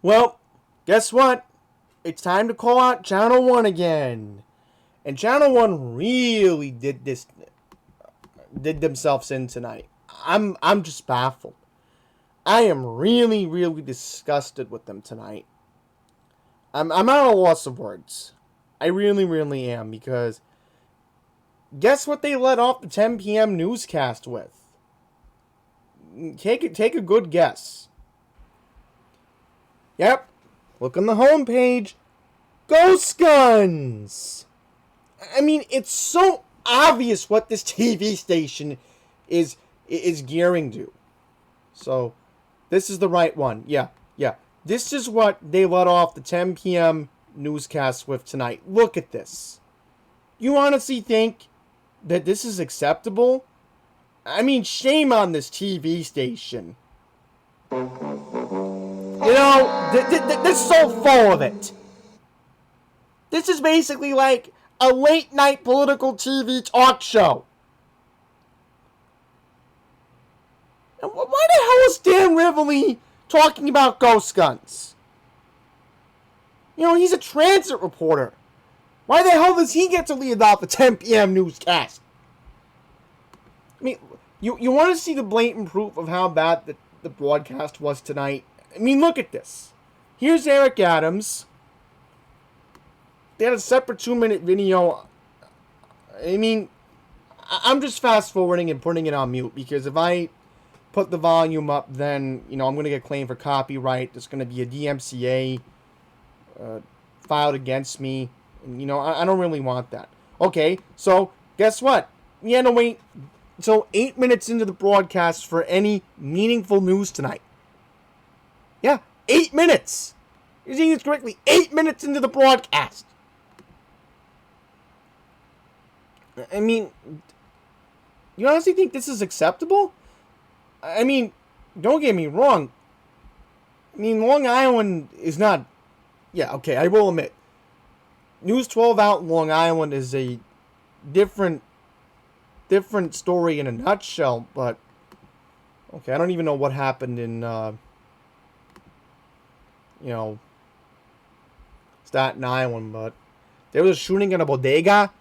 Well, guess what? It's time to call out Channel 1 again. And Channel 1 really did themselves in tonight. I'm just baffled. I am really, really disgusted with them tonight. I'm at a loss of words. I really, really am, because guess what they let off the 10 p.m. newscast with? Take a good guess. Yep. Look on the homepage. Ghost guns. I mean, it's so obvious what this TV station is gearing to. So, this is the right one. Yeah. This is what they let off the 10 p.m. newscast with tonight. Look at this. You honestly think that this is acceptable? I mean, shame on this TV station. You know, they're so full of it. This is basically like a late night political TV talk show. And why the hell is Dan Rivoli talking about ghost guns? You know, he's a transit reporter. Why the hell does he get to lead off the 10 p.m. newscast? I mean, you want to see the blatant proof of how bad the broadcast was tonight? I mean, look at this. Here's Eric Adams. They had a separate 2-minute video. I mean, I'm just fast forwarding and putting it on mute, because if I put the volume up, then, you know, I'm going to get claimed for copyright. There's going to be a DMCA filed against me. And, you know, I don't really want that. Okay, so guess what? We had to wait until 8 minutes into the broadcast for any meaningful news tonight. Yeah, 8 minutes. You're seeing this correctly. 8 minutes into the broadcast. I mean, you honestly think this is acceptable? I mean, don't get me wrong. I mean, Long Island is not... Yeah, okay, I will admit. News 12 out in Long Island is a different story in a nutshell, but... Okay, I don't even know what happened in, Staten Island, but there was a shooting at a bodega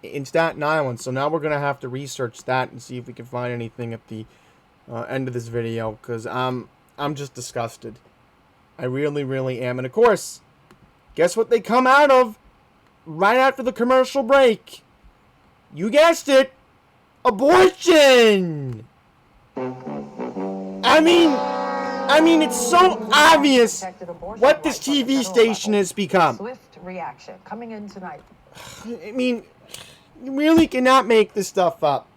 in Staten Island, so now we're going to have to research that and see if we can find anything at the end of this video, because I'm just disgusted. I really, really am. And of course, guess what they come out of right after the commercial break? You guessed it, abortion! I mean, it's so obvious what this TV station has become. Swift reaction coming in tonight. I mean, you really cannot make this stuff up.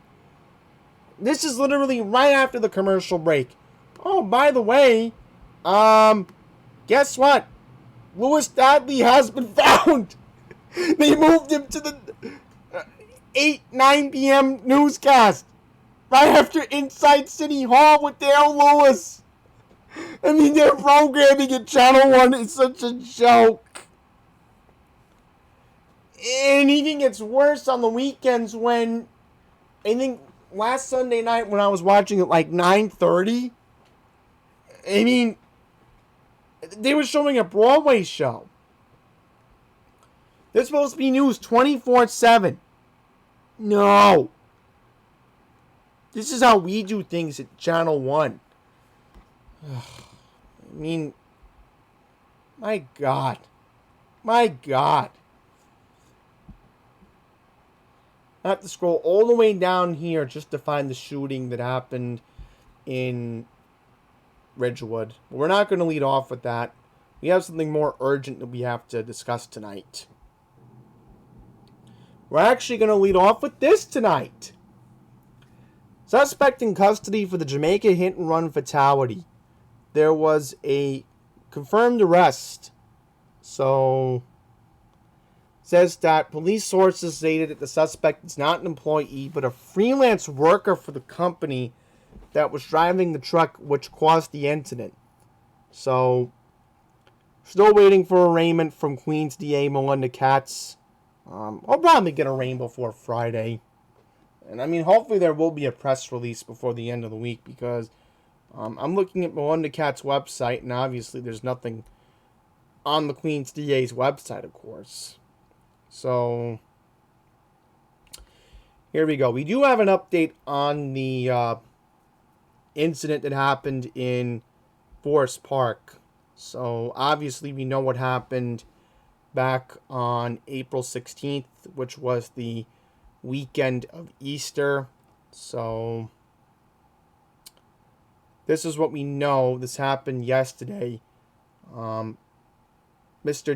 This is literally right after the commercial break. Oh, by the way, guess what? Louis Dudley has been found. They moved him to the 9 p.m. newscast. Right after Inside City Hall with Dale Lewis. I mean, their programming at Channel 1 is such a joke. And even gets worse on the weekends when, I think last Sunday night when I was watching at like 9:30, I mean, they were showing a Broadway show. They're supposed to be news 24/7. No. This is how we do things at Channel 1. I mean, my God. My God. I have to scroll all the way down here just to find the shooting that happened in Ridgewood. But we're not going to lead off with that. We have something more urgent that we have to discuss tonight. We're actually going to lead off with this tonight. Suspect in custody for the Jamaica hit-and-run fatality. There was a confirmed arrest. So, says that police sources stated that the suspect is not an employee, but a freelance worker for the company that was driving the truck which caused the incident. So, still waiting for arraignment from Queens DA Melinda Katz. I'll probably get a arraigned before Friday. And I mean, hopefully there will be a press release before the end of the week, because I'm looking at Melinda Katz's website, and obviously there's nothing on the Queens DA's website, of course. So, here we go. We do have an update on the incident that happened in Forest Park. So, obviously, we know what happened back on April 16th, which was the weekend of Easter. So, this is what we know. This happened yesterday. Mr.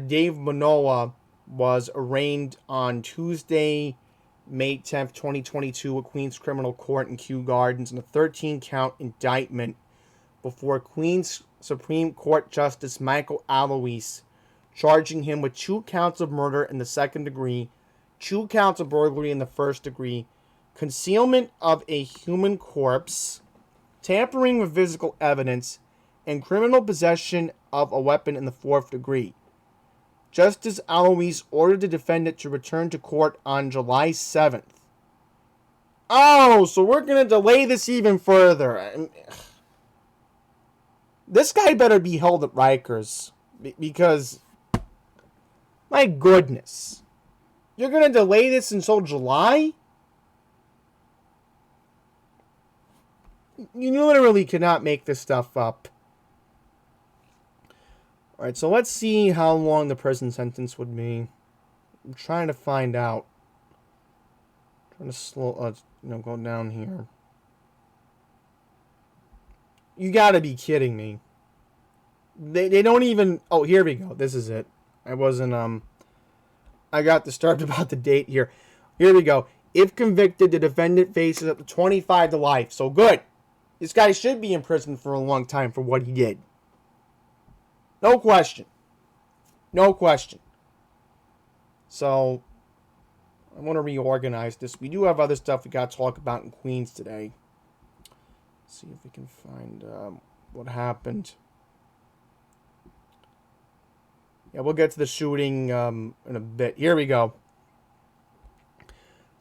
Dave Manoa was arraigned on Tuesday, May 10th, 2022 at Queens Criminal Court in Kew Gardens in a 13-count indictment before Queens Supreme Court Justice Michael Alois, charging him with 2 counts of murder in the second degree, 2 counts of burglary in the first degree, concealment of a human corpse, tampering with physical evidence, and criminal possession of a weapon in the fourth degree. Justice Alois ordered the defendant to return to court on July 7th. Oh, so we're going to delay this even further. This guy better be held at Rikers, because, my goodness, you're going to delay this until July? You literally cannot make this stuff up. Alright, so let's see how long the prison sentence would be. I'm trying to find out. Trying to go down here. You gotta be kidding me. They don't even... Oh, here we go. This is it. I wasn't, I got disturbed about the date here. Here we go. If convicted, the defendant faces up to 25 to life. So good. This guy should be in prison for a long time for what he did. No question. No question. So, I want to reorganize this. We do have other stuff we got to talk about in Queens today. Let's see if we can find what happened. Yeah, we'll get to the shooting in a bit. Here we go.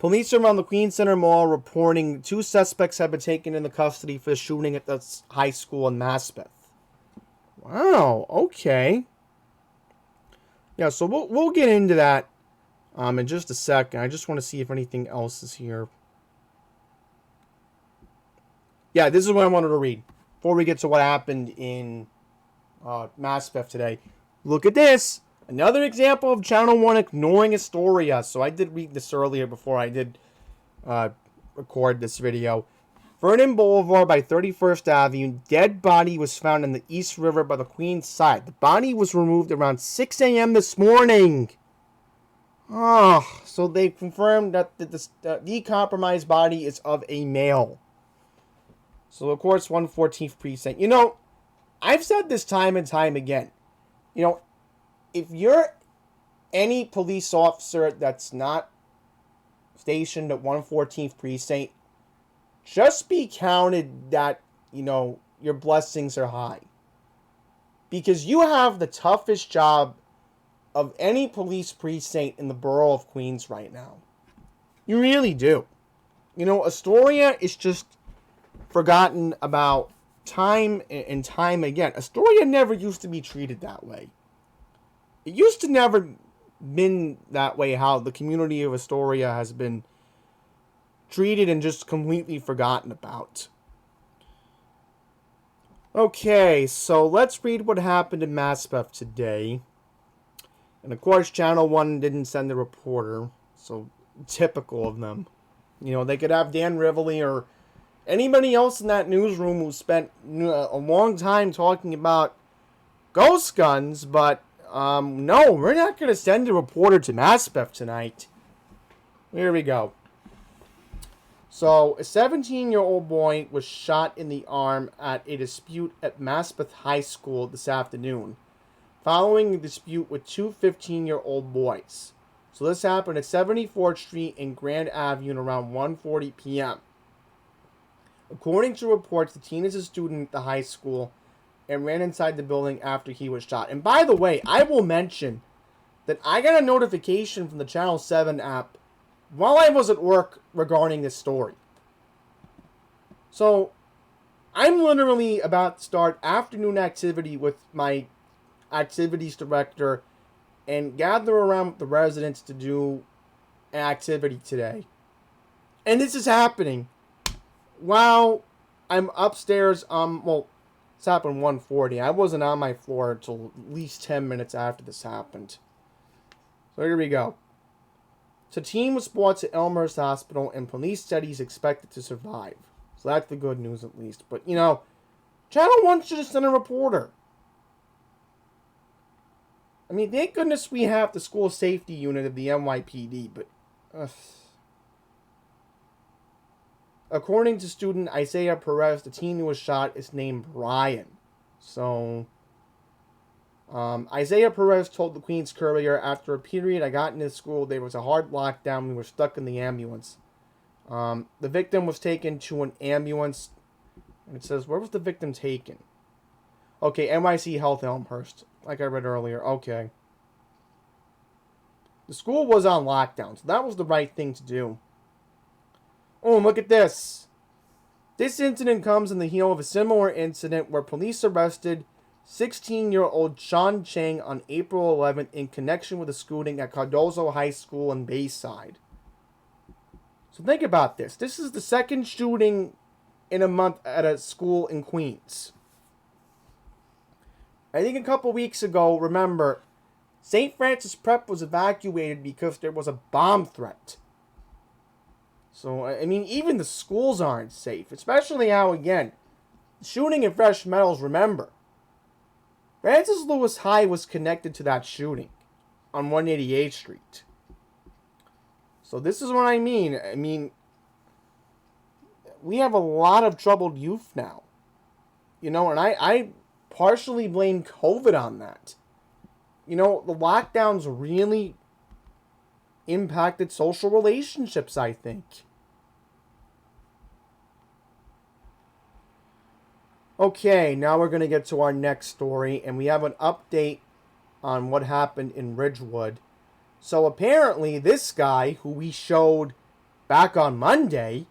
Police around the Queens Center Mall reporting 2 suspects have been taken into custody for the shooting at the high school in Maspeth. Wow, okay. Yeah, so we'll get into that in just a second. I just want to see if anything else is here. Yeah, this is what I wanted to read before we get to what happened in Maspeth today. Look at this. Another example of Channel 1 ignoring Astoria. So I did read this earlier before I did record this video. Vernon Boulevard by 31st Avenue. Dead body was found in the East River by the Queens side. The body was removed around 6 a.m. this morning. Oh, so they confirmed that the compromised body is of a male. So, of course, 114th Precinct. You know, I've said this time and time again. You know, if you're any police officer that's not stationed at 114th Precinct, just be counted that, you know, your blessings are high. Because you have the toughest job of any police precinct in the borough of Queens right now. You really do. You know, Astoria is just forgotten about time and time again. Astoria never used to be treated that way. It used to never been that way, how the community of Astoria has been treated and just completely forgotten about. Okay, so let's read what happened in Maspeth today. And of course, Channel 1 didn't send a reporter, so typical of them. You know, they could have Dan Rivoli or anybody else in that newsroom who spent a long time talking about ghost guns, but no, we're not going to send a reporter to Maspeth tonight. Here we go. So, a 17-year-old boy was shot in the arm at a dispute at Maspeth High School this afternoon, following a dispute with 2 15-year-old boys. So this happened at 74th Street and Grand Avenue around 1:40 p.m. According to reports, the teen is a student at the high school and ran inside the building after he was shot. And by the way, I will mention that I got a notification from the Channel 7 app while I was at work regarding this story. So, I'm literally about to start afternoon activity with my activities director and gather around with the residents to do an activity today. And this is happening while I'm upstairs. It's happened 1:40. I wasn't on my floor until at least 10 minutes after this happened. So here we go. So team was brought to Elmhurst Hospital and police said he's expected to survive. So that's the good news at least. But, Channel 1 should have sent a reporter. I mean, thank goodness we have the school safety unit of the NYPD, but... According to student Isaiah Perez, the teen who was shot is named Brian. So... Isaiah Perez told the Queen's Courier, after a period I got into school, there was a hard lockdown, we were stuck in the ambulance. The victim was taken to an ambulance. And it says, where was the victim taken? Okay, NYC Health Elmhurst. Like I read earlier. Okay. The school was on lockdown, so that was the right thing to do. Oh, look at this. This incident comes in the heel of a similar incident where police arrested 16-year-old Sean Chang on April 11th in connection with a shooting at Cardozo High School in Bayside. So think about this. This is the second shooting in a month at a school in Queens. I think a couple weeks ago, remember, St. Francis Prep was evacuated because there was a bomb threat. So, I mean, even the schools aren't safe. Especially how, again, shooting at Fresh Meadows, remember, Francis Lewis High was connected to that shooting on 188th Street. So this is what I mean. I mean, we have a lot of troubled youth now. And I partially blame COVID on that. The lockdowns really impacted social relationships, I think. Okay, now we're going to get to our next story, and we have an update on what happened in Ridgewood. So apparently this guy, who we showed back on Monday,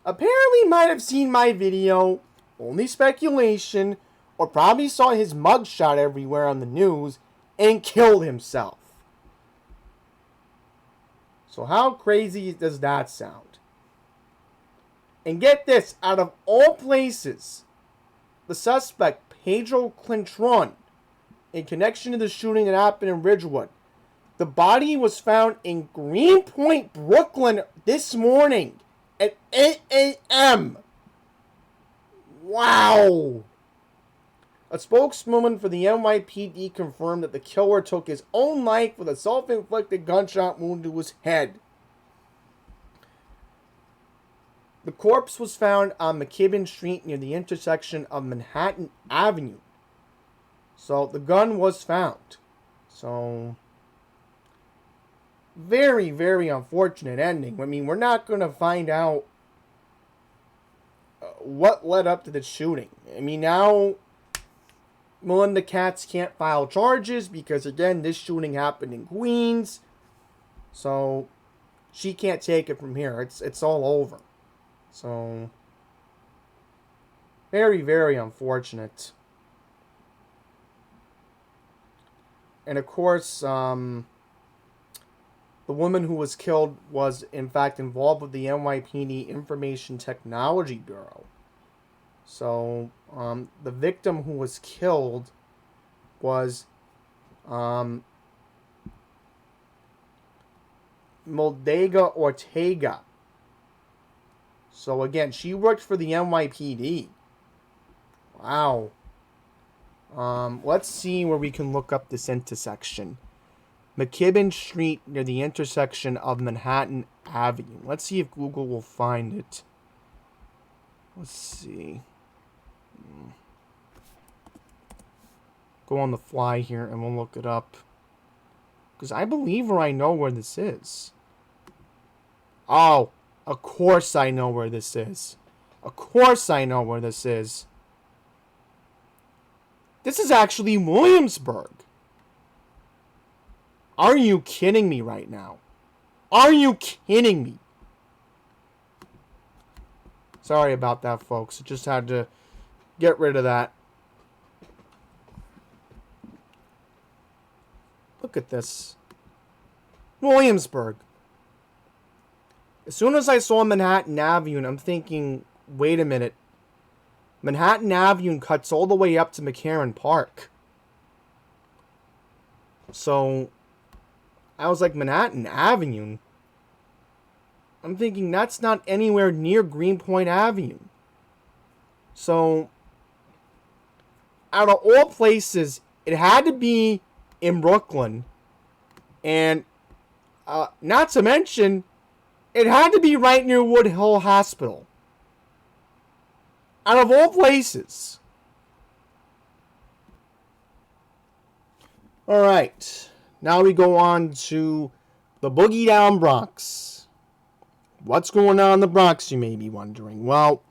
apparently might have seen my video, only speculation, or probably saw his mugshot everywhere on the news, and killed himself. So how crazy does that sound? And get this, out of all places, the suspect, Pedro Clintron, in connection to the shooting that happened in Ridgewood, the body was found in Greenpoint, Brooklyn this morning at 8 a.m. Wow! A spokeswoman for the NYPD confirmed that the killer took his own life with a self-inflicted gunshot wound to his head. The corpse was found on McKibben Street near the intersection of Manhattan Avenue. So the gun was found. So, very, very unfortunate ending. I mean, we're not going to find out what led up to the shooting. I mean, now Melinda Katz can't file charges because, again, this shooting happened in Queens. So, she can't take it from here. It's all over. So, very, very unfortunate. And of course, the woman who was killed was, in fact, involved with the NYPD Information Technology Bureau. So, the victim who was killed was Moldega Ortega. So, again, she worked for the NYPD. Wow. Let's see where we can look up this intersection. McKibben Street near the intersection of Manhattan Avenue. Let's see if Google will find it. Let's see. Go on the fly here and we'll look it up. Because I believe or I know where this is. Oh, of course I know where this is. Of course I know where this is. This is actually Williamsburg. Are you kidding me right now? Are you kidding me? Sorry about that, folks. I just had to get rid of that. Look at this. Williamsburg. As soon as I saw Manhattan Avenue, I'm thinking, wait a minute. Manhattan Avenue cuts all the way up to McCarran Park. So, I was like, Manhattan Avenue? I'm thinking that's not anywhere near Greenpoint Avenue. So, out of all places, it had to be in Brooklyn. And, not to mention, it had to be right near Woodhull Hospital. Out of all places. Alright. Now we go on to the Boogie Down Bronx. What's going on in the Bronx, you may be wondering? Well,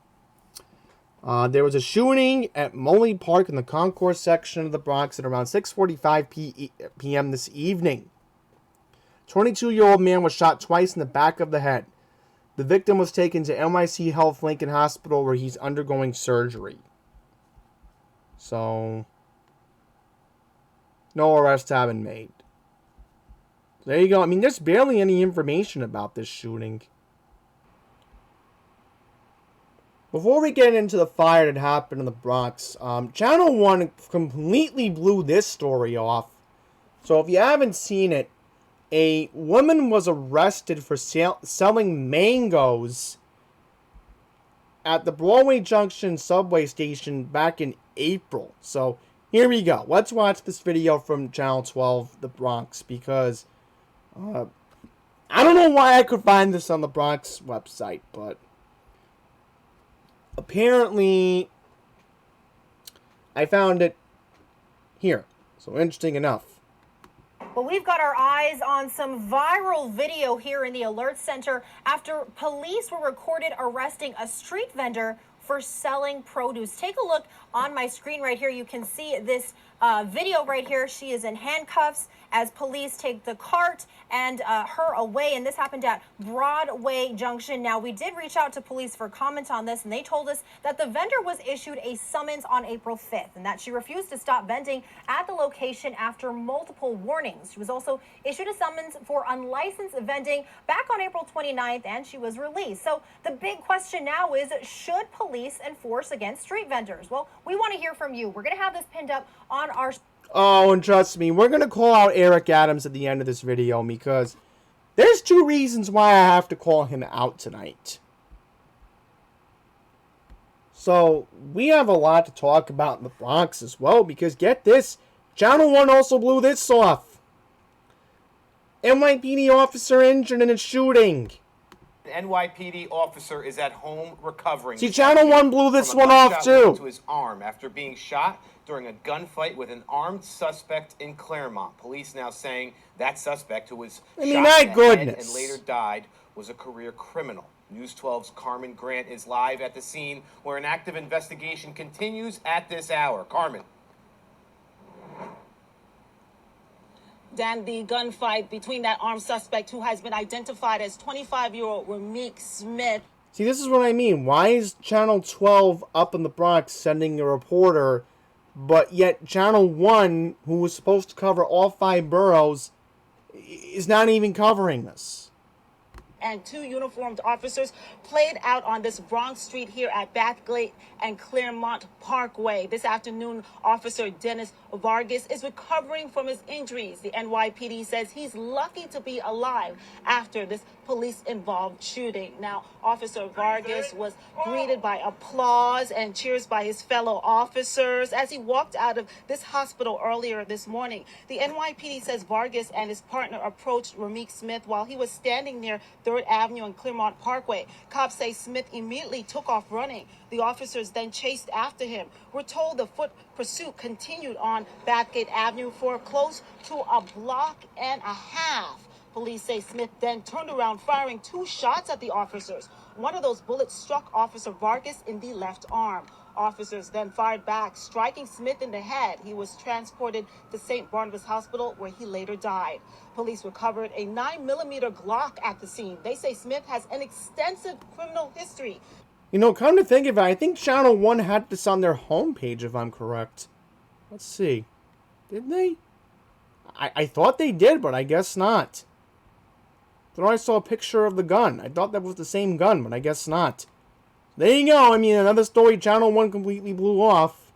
there was a shooting at Molly Park in the concourse section of the Bronx at around 6:45 p.m. this evening. 22-year-old man was shot twice in the back of the head. The victim was taken to NYC Health Lincoln Hospital where he's undergoing surgery. So, no arrests have been made. There you go. I mean, there's barely any information about this shooting. Before we get into the fire that happened in the Bronx, Channel 1 completely blew this story off. So if you haven't seen it, a woman was arrested for selling mangoes at the Broadway Junction subway station back in April. So here we go. Let's watch this video from Channel 12, The Bronx, because I don't know why I could find this on the Bronx website, but apparently I found it here. So interesting enough. Well, we've got our eyes on some viral video here in the Alert Center after police were recorded arresting a street vendor for selling produce. Take a look on my screen right here. You can see this video right here. She is in handcuffs as police take the cart and her away. And this happened at Broadway Junction. Now, we did reach out to police for comment on this, and they told us that the vendor was issued a summons on April 5th and that she refused to stop vending at the location after multiple warnings. She was also issued a summons for unlicensed vending back on April 29th, and she was released. So the big question now is, should police enforce against street vendors? Well, we want to hear from you. We're going to have this pinned up on our... Oh, and trust me, we're going to call out Eric Adams at the end of this video because there's two reasons why I have to call him out tonight. So, we have a lot to talk about in the Bronx as well because, get this, Channel 1 also blew this off. NYPD officer injured in a shooting. The NYPD officer is at home recovering. See, Channel 1 blew this one off too. To his arm after being shot during a gunfight with an armed suspect in Claremont. Police now saying that suspect, who was shot in the head and later died, was a career criminal. News 12's Carmen Grant is live at the scene where an active investigation continues at this hour. Carmen. Dan, the gunfight between that armed suspect who has been identified as 25-year-old Ramik Smith. See, this is what I mean. Why is Channel 12 up in the Bronx sending a reporter, but yet Channel 1, who was supposed to cover all 5 boroughs, is not even covering this? And 2 uniformed officers played out on this Bronx street here at Bathgate and Claremont Parkway. This afternoon, Officer Dennis Vargas is recovering from his injuries. The NYPD says he's lucky to be alive after this police-involved shooting. Now, Officer Vargas was greeted by applause and cheers by his fellow officers as he walked out of this hospital earlier this morning. The NYPD says Vargas and his partner approached Ramik Smith while he was standing near 3rd Avenue and Claremont Parkway. Cops say Smith immediately took off running. The officers then chased after him. We're told the foot pursuit continued on Bathgate Avenue for close to a block and a half. Police say Smith then turned around, firing 2 shots at the officers. One of those bullets struck Officer Vargas in the left arm. Officers then fired back, striking Smith in the head. He was transported to St. Barnabas Hospital, where he later died. Police recovered a 9mm Glock at the scene. They say Smith has an extensive criminal history. You know, come to think of it, I think Channel 1 had this on their homepage, if I'm correct. Let's see. Did they? I thought they did, but I guess not. Then I saw a picture of the gun. I thought that was the same gun, but I guess not. There you go. I mean, another story Channel 1 completely blew off.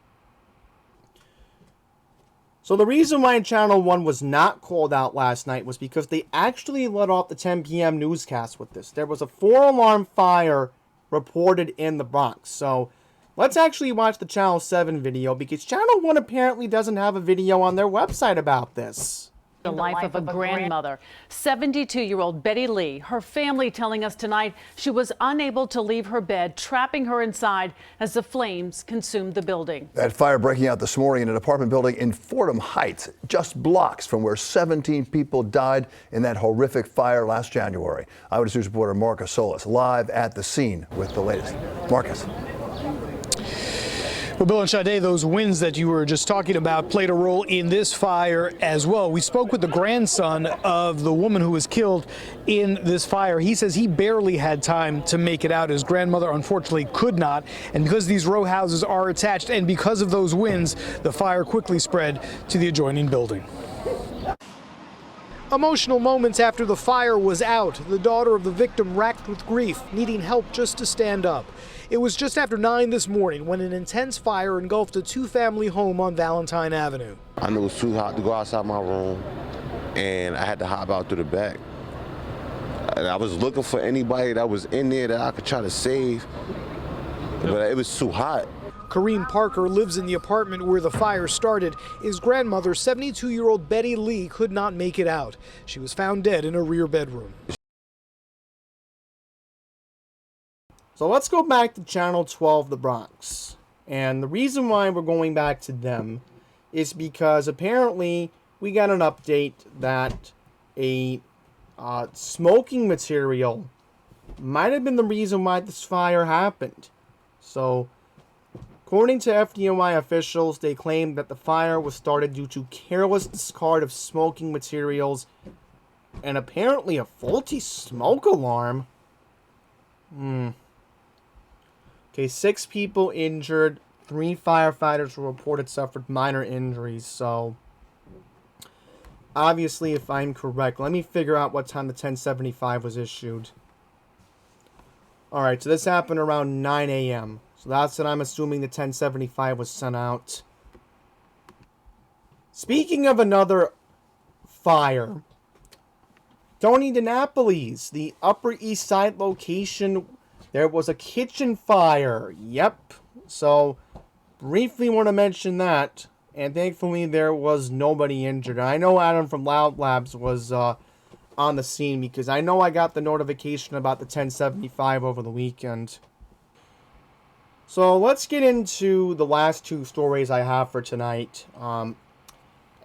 So the reason why Channel 1 was not called out last night was because they actually let off the 10 p.m. newscast with this. There was a 4-alarm fire reported in the Bronx. So let's actually watch the Channel 7 video, because Channel 1 apparently doesn't have a video on their website about this. The life of a grandmother. 72-year-old Betty Lee, her family telling us tonight she was unable to leave her bed, trapping her inside as the flames consumed the building. That fire breaking out this morning in an apartment building in Fordham Heights, just blocks from where 17 people died in that horrific fire last January. Eyewitness News reporter Marcus Solis live at the scene with the latest. Marcus. Well, Bill and Sade, those winds that you were just talking about played a role in this fire as well. We spoke with the grandson of the woman who was killed in this fire. He says he barely had time to make it out. His grandmother, unfortunately, could not. And because these row houses are attached and because of those winds, the fire quickly spread to the adjoining building. Emotional moments after the fire was out. The daughter of the victim racked with grief, needing help just to stand up. It was just after 9 this morning when an intense fire engulfed a 2-family home on Valentine Avenue. I knew it was too hot to go outside my room, and I had to hop out through the back. And I was looking for anybody that was in there that I could try to save, but it was too hot. Kareem Parker lives in the apartment where the fire started. His grandmother, 72-year-old Betty Lee, could not make it out. She was found dead in a rear bedroom. So let's go back to Channel 12, the Bronx. And the reason why we're going back to them is because apparently we got an update that a smoking material might have been the reason why this fire happened. So, according to FDNY officials, they claimed that the fire was started due to careless discard of smoking materials and apparently a faulty smoke alarm. Okay, 6 people injured. 3 firefighters were reported suffered minor injuries. So, obviously, if I'm correct, let me figure out what time the 1075 was issued. Alright, so this happened around 9 a.m. So that's what I'm assuming the 1075 was sent out. Speaking of another fire, Tony DiNapoli's, the Upper East Side location, there was a kitchen fire. Yep. So, briefly want to mention that. And thankfully, there was nobody injured. I know Adam from Loud Labs was on the scene because I know I got the notification about the 1075 over the weekend. So, let's get into the last 2 stories I have for tonight.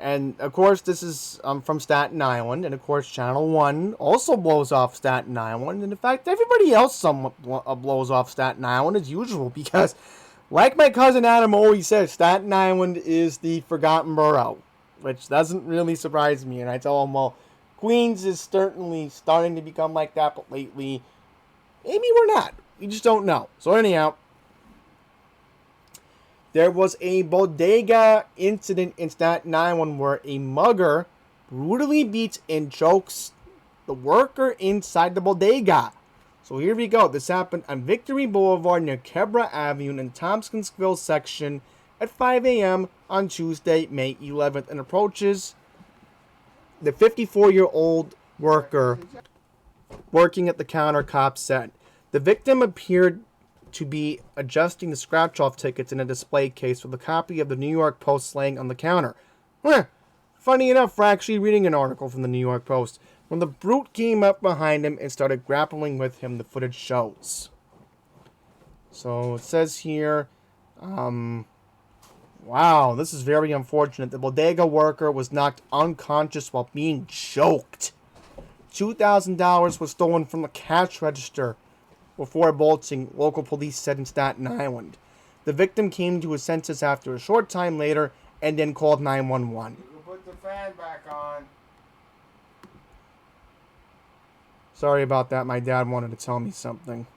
And, of course, this is from Staten Island. And, of course, Channel 1 also blows off Staten Island. And, in fact, everybody else somewhat blows off Staten Island as usual. Because, like my cousin Adam always says, Staten Island is the forgotten borough. Which doesn't really surprise me. And I tell him, well, Queens is certainly starting to become like that. But lately, maybe we're not. We just don't know. So, anyhow, there was a bodega incident in Staten Island where a mugger brutally beats and chokes the worker inside the bodega. So here we go. This happened on Victory Boulevard near Quebra Avenue in Tompkinsville section at 5 a.m. on Tuesday, May 11th, and approaches the 54-year-old worker working at the counter, cops said. The victim appeared to be adjusting the scratch-off tickets in a display case with a copy of the New York Post laying on the counter. Funny enough, we're actually reading an article from the New York Post. When the brute came up behind him and started grappling with him, the footage shows. So it says here, wow, this is very unfortunate. The bodega worker was knocked unconscious while being choked. $2,000 was stolen from the cash register before bolting, local police said in Staten Island. The victim came to his senses after a short time later and then called 911. You can put the fan back on. Sorry about that. My dad wanted to tell me something.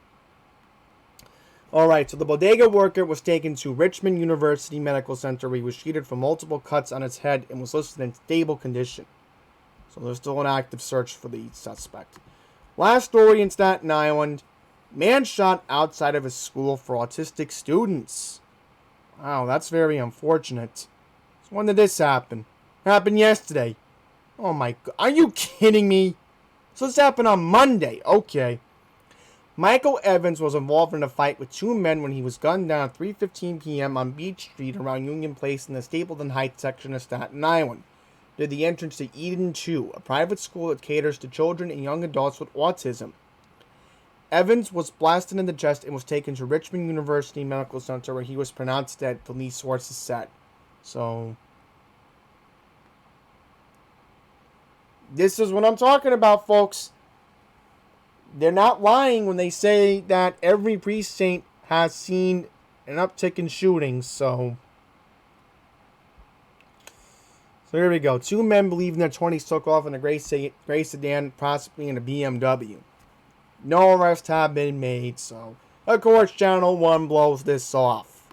Alright, so the bodega worker was taken to Richmond University Medical Center where he was treated for multiple cuts on his head and was listed in stable condition. So there's still an active search for the suspect. Last story in Staten Island. Man shot outside of his school for autistic students. Wow, that's very unfortunate. So when did this happen? Happened yesterday. Oh my god, are you kidding me? So this happened on Monday. Okay. Michael Evans was involved in a fight with two men when he was gunned down at 3:15 p.m. on Beach Street around Union Place in the Stapleton Heights section of Staten Island, near the entrance to Eden 2, a private school that caters to children and young adults with autism. Evans was blasted in the chest and was taken to Richmond University Medical Center where he was pronounced dead, police sources said. So, this is what I'm talking about, folks. They're not lying when they say that every precinct has seen an uptick in shootings, so here we go. Two men believed in their 20s took off in a gray sedan, possibly in a BMW. No arrests have been made, so of course Channel 1 blows this off.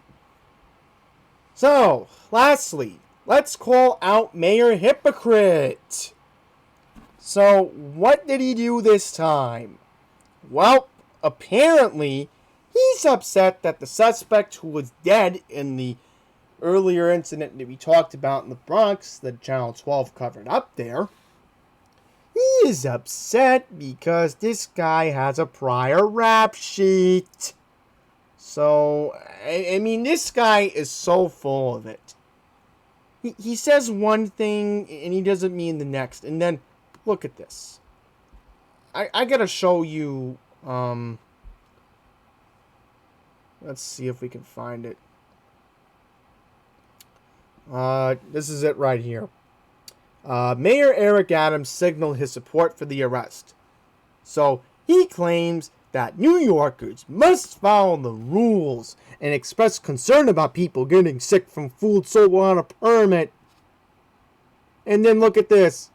So, lastly, let's call out Mayor Hypocrite. So, what did he do this time? Well, apparently, he's upset that the suspect who was dead in the earlier incident that we talked about in the Bronx, that Channel 12 covered up there, he is upset because this guy has a prior rap sheet. So, I mean, this guy is so full of it. He says one thing and he doesn't mean the next. And then, look at this. I gotta show you, let's see if we can find it. This is it right here. Mayor Eric Adams signaled his support for the arrest. So, he claims that New Yorkers must follow the rules and express concern about people getting sick from food sold on a permit. And then look at this.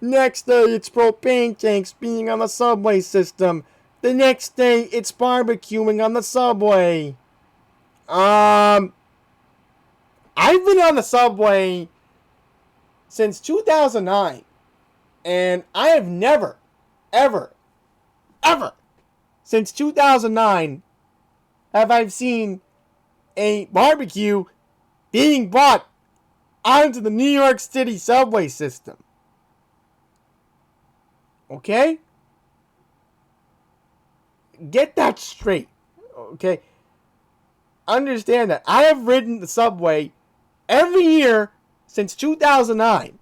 Next day, it's propane tanks being on the subway system. The next day, it's barbecuing on the subway. I've been on the subway since 2009. And I have never, ever, since 2009, have I seen a barbecue being brought onto the New York City subway system. Okay? Get that straight. Okay? Understand that I have ridden the subway every year since 2009.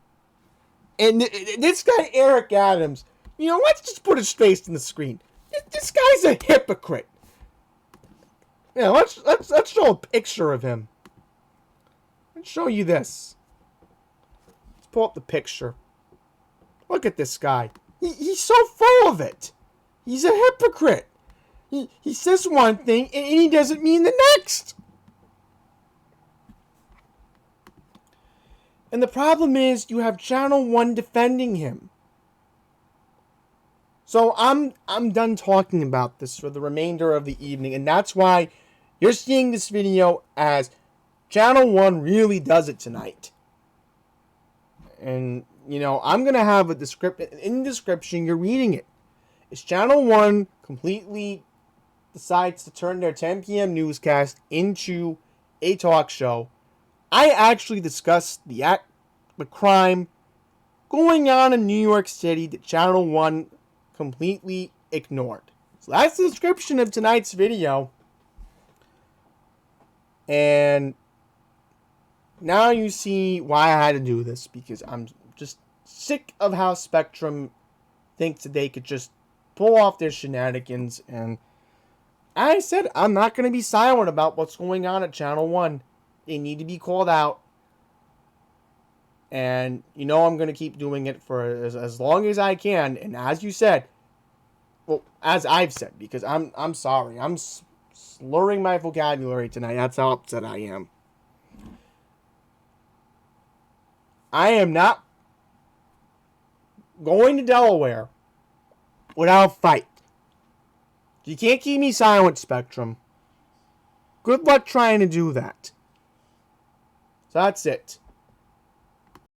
And this guy, Eric Adams, let's just put his face on the screen. This guy's a hypocrite. Yeah, let's show a picture of him. Let's show you this. Let's pull up the picture. Look at this guy. He's so full of it. He's a hypocrite. He says one thing and he doesn't mean the next. And the problem is you have Channel 1 defending him. So I'm done talking about this for the remainder of the evening, and that's why you're seeing this video as Channel 1 really does it tonight. And, I'm going to have a description. In the description, you're reading it. It's Channel 1 completely decides to turn their 10 p.m. newscast into a talk show. I actually discussed the crime going on in New York City that Channel 1 completely ignored. So that's the description of tonight's video. And now you see why I had to do this, because I'm just sick of how Spectrum thinks that they could just pull off their shenanigans. And I said I'm not going to be silent about what's going on at Channel 1. They need to be called out. And I'm going to keep doing it for as long as I can. And as you said, well, as I've said, because I'm sorry, I'm slurring my vocabulary tonight. That's how upset I am. I am not going to Delaware without a fight. You can't keep me silent, Spectrum. Good luck trying to do that. So that's it.